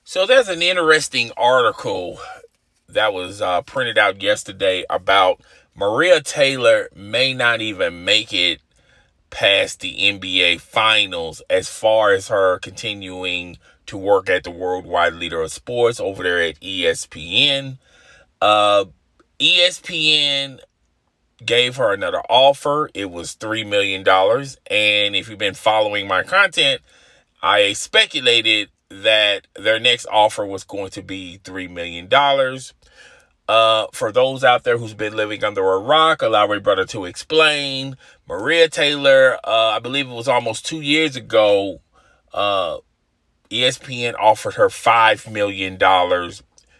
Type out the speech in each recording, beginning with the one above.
So there's an interesting article that was printed out yesterday about Maria Taylor may not even make it past the NBA Finals as far as her continuing to work at the worldwide leader of sports over there at ESPN. Uh, ESPN gave her another offer. It was $3 million. And if you've been following my content, I speculated that their next offer was going to be $3 million. For those out there who's been living under a rock, allow my brother to explain. Maria Taylor, I believe it was almost 2 years ago, ESPN offered her $5 million.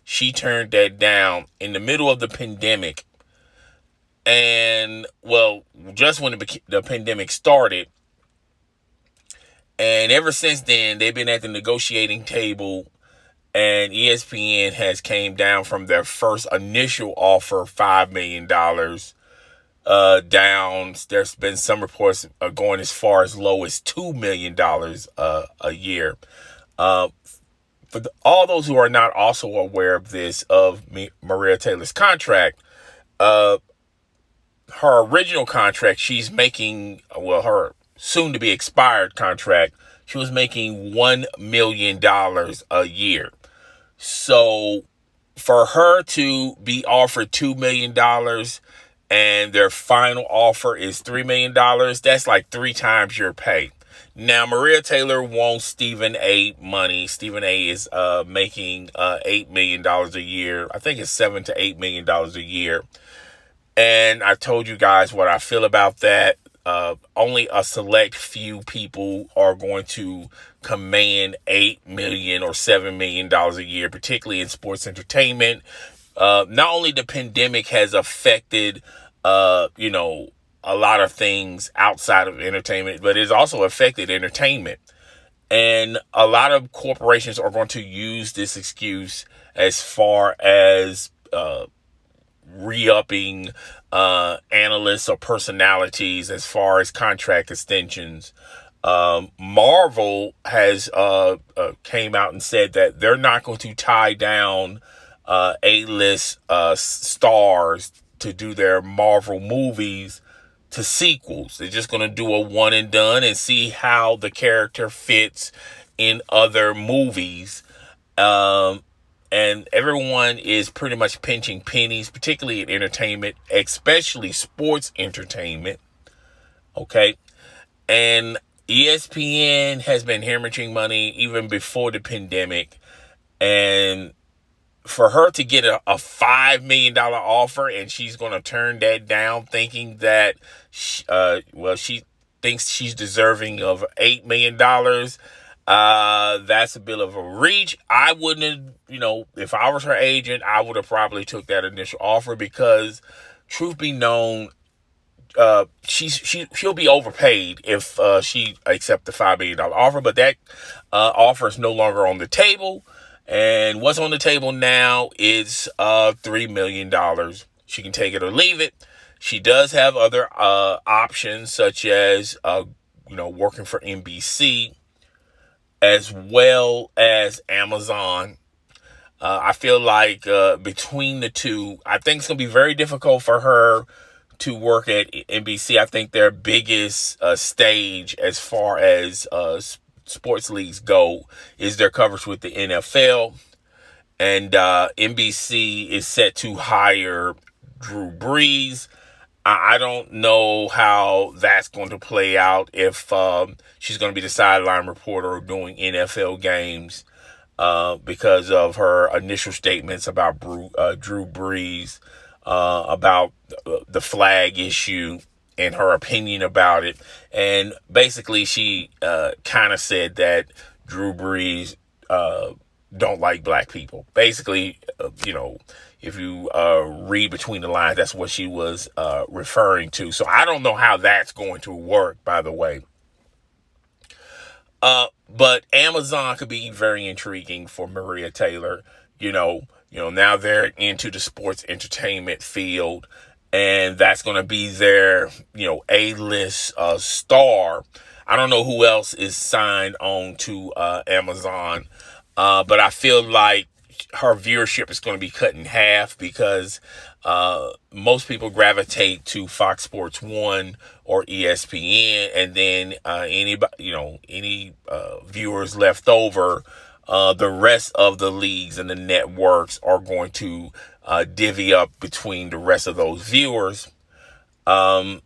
She turned that down in the middle of the pandemic. And, well, just when the pandemic started. And ever since then, they've been at the negotiating table, and ESPN has came down from their first initial offer, $5 million, down. There's been some reports going as far as low as $2 million a year. For all those who are not also aware of this, of Maria Taylor's contract, her original contract, she's making, well, her soon to be expired contract, she was making $1 million a year. So for her to be offered $2 million and their final offer is $3 million, that's like 3 times your pay. Now, Maria Taylor wants Stephen A. money. Stephen A. is making $8 million a year. I think it's $7 to $8 million a year. And I told you guys what I feel about that. Only a select few people are going to command $8 million or $7 million a year, particularly in sports entertainment. Not only the pandemic has affected, a lot of things outside of entertainment, but it's also affected entertainment. And a lot of corporations are going to use this excuse as far as re-upping analysts or personalities as far as contract extensions. Marvel has came out and said that they're not going to tie down A-list stars to do their Marvel movies to sequels. They're just going to do a one and done and see how the character fits in other movies. And everyone is pretty much pinching pennies, particularly in entertainment, especially sports entertainment. Okay. And ESPN has been hemorrhaging money even before the pandemic. And for her to get a $5 million offer and she's going to turn that down thinking that, she thinks she's deserving of $8 million. That's a bit of a reach. I wouldn't have, if I was her agent, I would have probably took that initial offer because, truth be known, she'll be overpaid if she accepts the $5 million offer. But that offer is no longer on the table, and what's on the table now is $3 million. She can take it or leave it. She does have other options, such as working for NBC, as well as Amazon. I feel like between the two, I think it's going to be very difficult for her to work at NBC. I think their biggest stage as far as sports leagues go is their coverage with the NFL. And NBC is set to hire Drew Brees. I don't know how that's going to play out if she's going to be the sideline reporter doing NFL games because of her initial statements about Drew Brees, about the flag issue and her opinion about it. And basically she kind of said that Drew Brees don't like black people. Basically, if you read between the lines, that's what she was referring to. So I don't know how that's going to work, by the way. But Amazon could be very intriguing for Maria Taylor. Now they're into the sports entertainment field, and that's going to be their, A-list star. I don't know who else is signed on to Amazon. But I feel like her viewership is going to be cut in half because most people gravitate to Fox Sports 1 or ESPN, and then any viewers left over, the rest of the leagues and the networks are going to divvy up between the rest of those viewers. And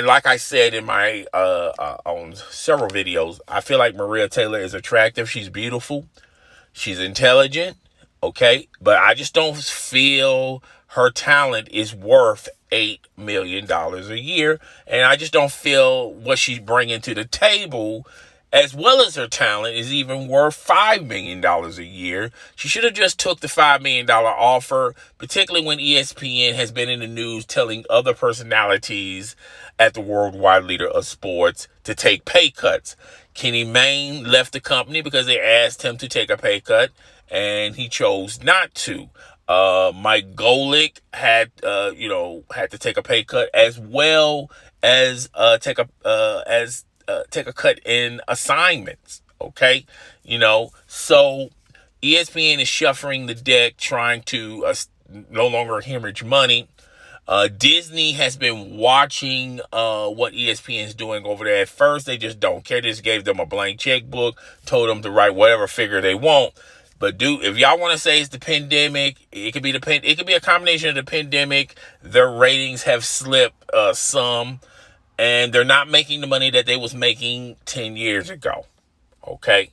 like I said in my on several videos, I feel like Maria Taylor is attractive. She's beautiful. She's intelligent. Okay. But I just don't feel her talent is worth $8 million a year. And I just don't feel what she's bringing to the table, as well as her talent, is even worth $5 million a year. She should have just took the $5 million offer, particularly when ESPN has been in the news telling other personalities at the worldwide leader of sports to take pay cuts. Kenny Mayne left the company because they asked him to take a pay cut, and he chose not to. Mike Golick had to take a pay cut, as well as take a cut in assignments. Okay, so ESPN is shuffling the deck, trying to no longer hemorrhage money. Disney has been watching what ESPN is doing over there. At first, they just don't care. They just gave them a blank checkbook, told them to write whatever figure they want. But if y'all want to say it's the pandemic, it could be a combination of the pandemic. Their ratings have slipped some, and they're not making the money that they was making 10 years ago. Okay.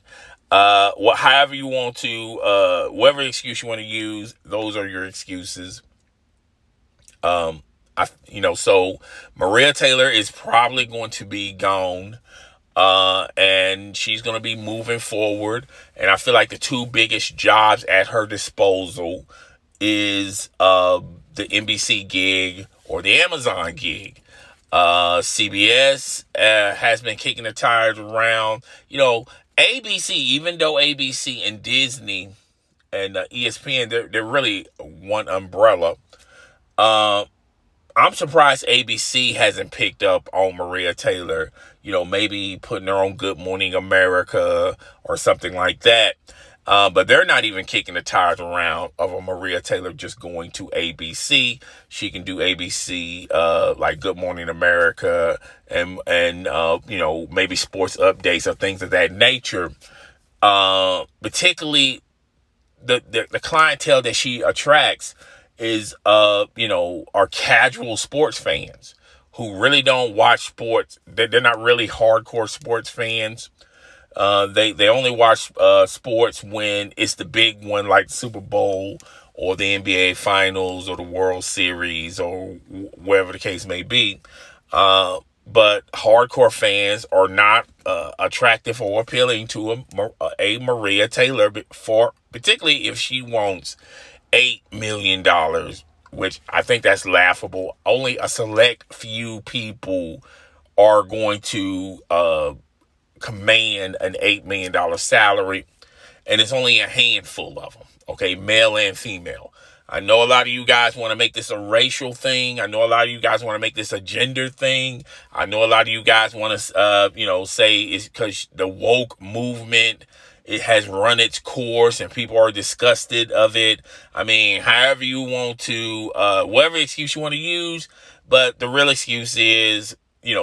However you want to, whatever excuse you want to use, those are your excuses. So Maria Taylor is probably going to be gone, and she's going to be moving forward. And I feel like the two biggest jobs at her disposal is the NBC gig or the Amazon gig. CBS has been kicking the tires around. ABC, even though ABC and Disney and ESPN, they're really one umbrella. I'm surprised ABC hasn't picked up on Maria Taylor, maybe putting her on Good Morning America or something like that. But they're not even kicking the tires around of a Maria Taylor just going to ABC. She can do ABC, like Good Morning America and maybe sports updates or things of that nature. Particularly the clientele that she attracts is are casual sports fans who really don't watch sports. They're not really hardcore sports fans. They only watch sports when it's the big one, like the Super Bowl or the NBA Finals or the World Series or wherever the case may be. But hardcore fans are not attractive or appealing to a Maria Taylor, particularly if she wants $8 million, which I think that's laughable. Only a select few people are going to command an $8 million salary, and it's only a handful of them, okay, male and female. I know a lot of you guys want to make this a racial thing. I know a lot of you guys want to make this a gender thing. I know a lot of you guys want to, say it's because the woke movement, it has run its course and people are disgusted of it. I mean, however you want to, whatever excuse you want to use, but the real excuse is,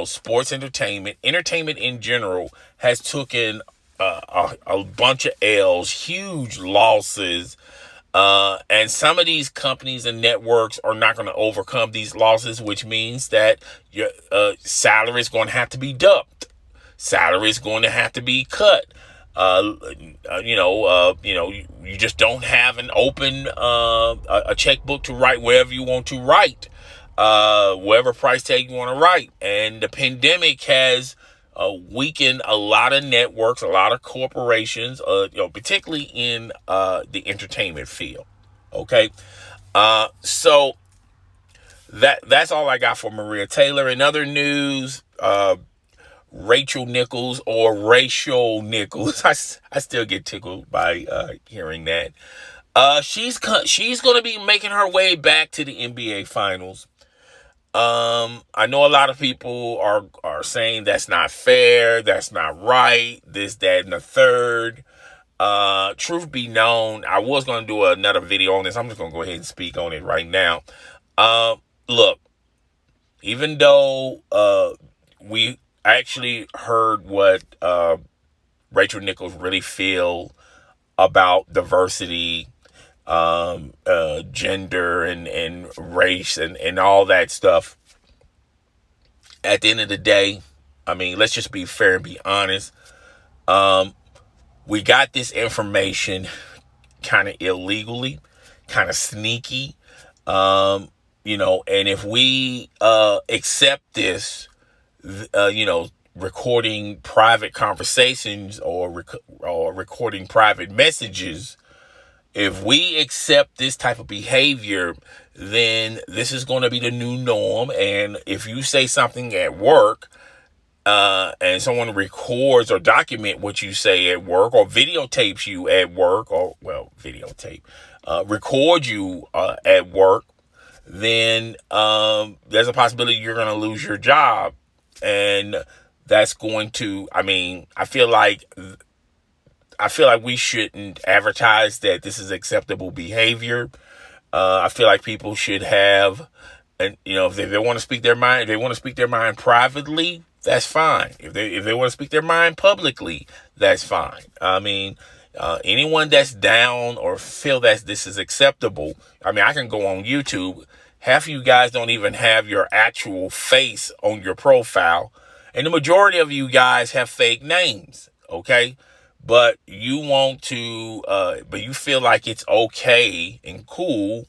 sports entertainment in general has taken a bunch of L's, huge losses. And some of these companies and networks are not going to overcome these losses, which means that your salary is going to have to be dumped. Salary is going to have to be cut. You just don't have an open a checkbook to write wherever you want to write, whatever price tag you want to write. And the pandemic has weakened a lot of networks, a lot of corporations, particularly in the entertainment field. Okay, so that's all I got for Maria Taylor. In other news, Rachel Nichols or Rachel Nichols, I still get tickled by hearing that. She's going to be making her way back to the NBA Finals. I know a lot of people are saying that's not fair, that's not right, this, that, and the third. truth be known, I was going to do another video on this. I'm just going to go ahead and speak on it right now. Look, even though we actually heard what Rachel Nichols really feel about diversity, gender and race and all that stuff, at the end of the day, I mean, let's just be fair and be honest. We got this information kind of illegally, kind of sneaky, and if we accept this, recording private conversations or recording private messages, if we accept this type of behavior, then this is going to be the new norm. And if you say something at work, and someone records or document what you say at work, or videotapes you at work, record you at work, then there's a possibility you're going to lose your job. And that's going to, I feel like we shouldn't advertise that this is acceptable behavior. I feel like people should have, and if they want to speak their mind, if they want to speak their mind privately, that's fine. If they want to speak their mind publicly, that's fine. Anyone that's down or feel that this is acceptable, I can go on YouTube. Half of you guys don't even have your actual face on your profile, and the majority of you guys have fake names. Okay. But you want to, but you feel like it's okay and cool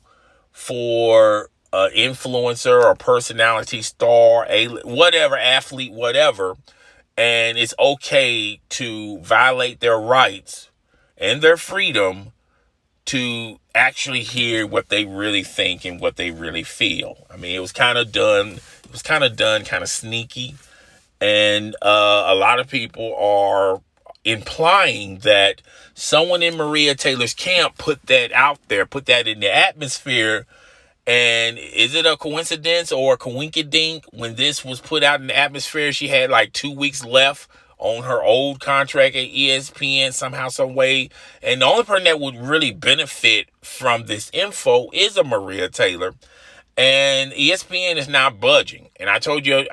for an influencer or personality star, whatever, athlete, whatever, and it's okay to violate their rights and their freedom to actually hear what they really think and what they really feel. It was kind of done kind of sneaky, and a lot of people are implying that someone in Maria Taylor's camp put that out there, put that in the atmosphere. And is it a coincidence or a coinkydink? When this was put out in the atmosphere, she had like 2 weeks left on her old contract at ESPN somehow, some way. And the only person that would really benefit from this info is a Maria Taylor. And ESPN is not budging. And I told you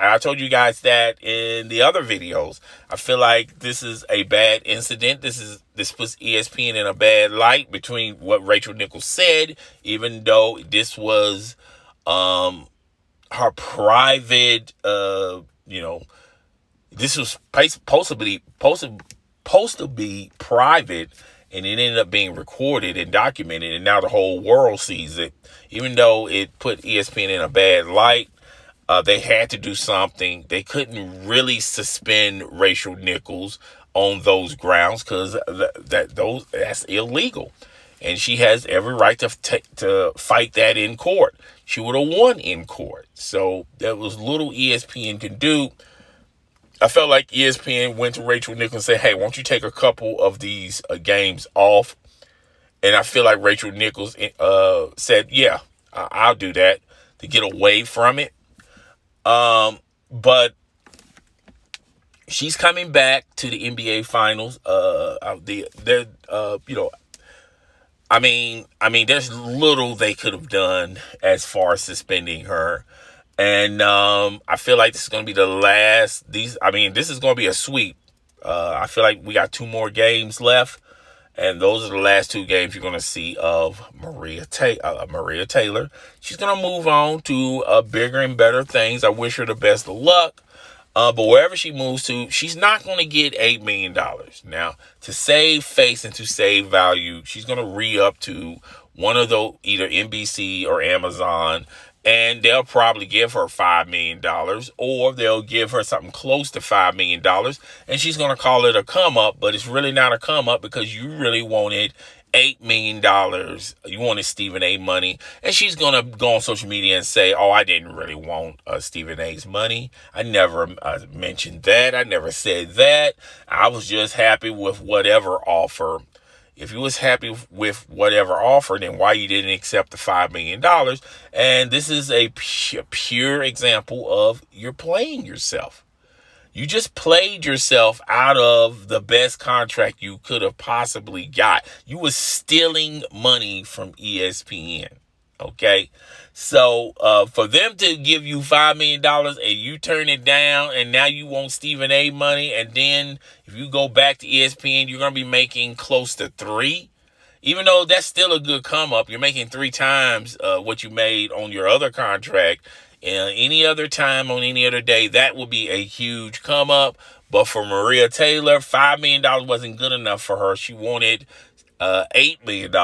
guys that in the other videos. I feel like this is a bad incident. This puts ESPN in a bad light between what Rachel Nichols said, even though this was her private, this was supposed to be private, and it ended up being recorded and documented, and now the whole world sees it. Even though it put ESPN in a bad light, they had to do something. They couldn't really suspend Rachel Nichols on those grounds because that's illegal, and she has every right to fight that in court. She would have won in court. So there was little ESPN can do. I felt like ESPN went to Rachel Nichols and said, "Hey, won't you take a couple of these games off?" And I feel like Rachel Nichols said, "Yeah, I'll do that," to get away from it. But she's coming back to the NBA Finals. There's little they could have done as far as suspending her. And I feel like this is going to be the last. This is going to be a sweep. I feel like we got 2 more games left, and those are the last 2 games you're going to see of Maria Taylor. She's going to move on to bigger and better things. I wish her the best of luck. But wherever she moves to, she's not going to get $8 million. Now, to save face and to save value, she's going to re-up to one of those, either NBC or Amazon, and they'll probably give her $5 million, or they'll give her something close to $5 million, and she's going to call it a come-up, but it's really not a come-up because you really wanted $8 million. You wanted Stephen A money, and she's going to go on social media and say, "Oh, I didn't really want Stephen A's money. I never mentioned that. I never said that. I was just happy with whatever offer." If you was happy with whatever offer, then why you didn't accept the $5 million? And this is a pure example of you're playing yourself. You just played yourself out of the best contract you could have possibly got. You was stealing money from ESPN. Okay. So for them to give you $5 million and you turn it down, and now you want Stephen A money, and then if you go back to ESPN, you're going to be making close to 3. Even though that's still a good come up, you're making 3 times what you made on your other contract. Any other time on any other day, that would be a huge come up. But for Maria Taylor, $5 million wasn't good enough for her. She wanted $8 million,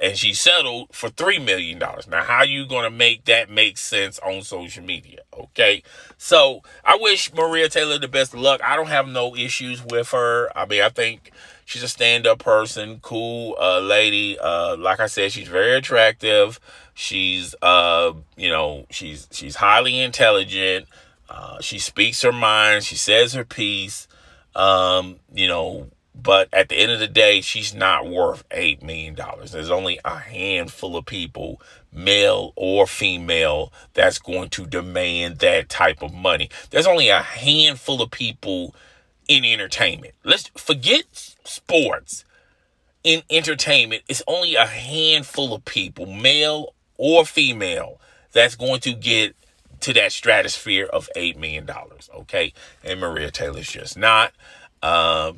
and she settled for $3 million. Now, how you going to make that make sense on social media? Okay. So I wish Maria Taylor the best of luck. I don't have no issues with her. I mean, I think she's a stand-up person, cool lady. Like I said, she's very attractive. She's, she's highly intelligent. She speaks her mind. She says her piece. But at the end of the day, she's not worth $8 million. There's only a handful of people, male or female, that's going to demand that type of money. There's only a handful of people in entertainment. Let's forget sports. In entertainment, it's only a handful of people, male or female, that's going to get to that stratosphere of $8 million. Okay. And Maria Taylor's just not. Yeah,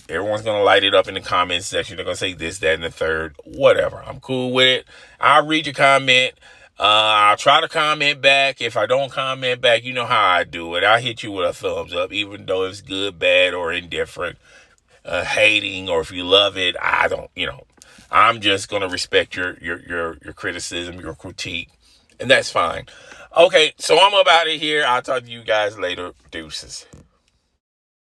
everyone's going to light it up in the comments section. They're going to say this, that, and the third, whatever. I'm cool with it. I'll read your comment. I'll try to comment back. If I don't comment back, you know how I do it. I'll hit you with a thumbs up, even though it's good, bad, or indifferent, hating, or if you love it, I'm just going to respect your criticism, your critique, and that's fine. Okay. So I'm about it here. I'll talk to you guys later. Deuces.